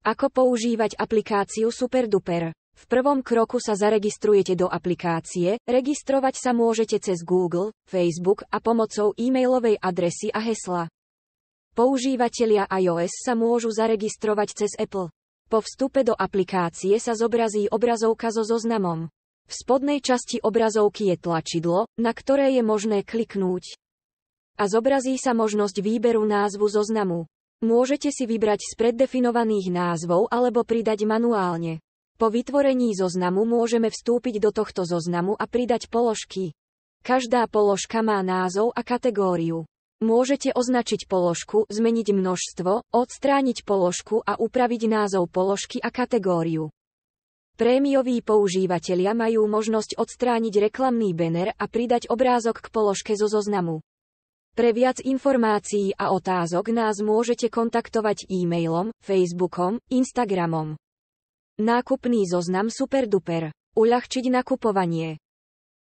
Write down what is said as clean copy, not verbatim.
Ako používať aplikáciu SuperDuper? V prvom kroku sa zaregistrujete do aplikácie, registrovať sa môžete cez Google, Facebook a pomocou e-mailovej adresy a hesla. Používatelia iOS sa môžu zaregistrovať cez Apple. Po vstupe do aplikácie sa zobrazí obrazovka so zoznamom. V spodnej časti obrazovky je tlačidlo, na ktoré je možné kliknúť. A zobrazí sa možnosť výberu názvu zoznamu. Môžete si vybrať z preddefinovaných názvov alebo pridať manuálne. Po vytvorení zoznamu môžeme vstúpiť do tohto zoznamu a pridať položky. Každá položka má názov a kategóriu. Môžete označiť položku, zmeniť množstvo, odstrániť položku a upraviť názov položky a kategóriu. Prémioví používatelia majú možnosť odstrániť reklamný banner a pridať obrázok k položke zo zoznamu. Pre viac informácií a otázok nás môžete kontaktovať e-mailom, Facebookom, Instagramom. Nákupný zoznam SuperDuper. Uľahčiť nakupovanie.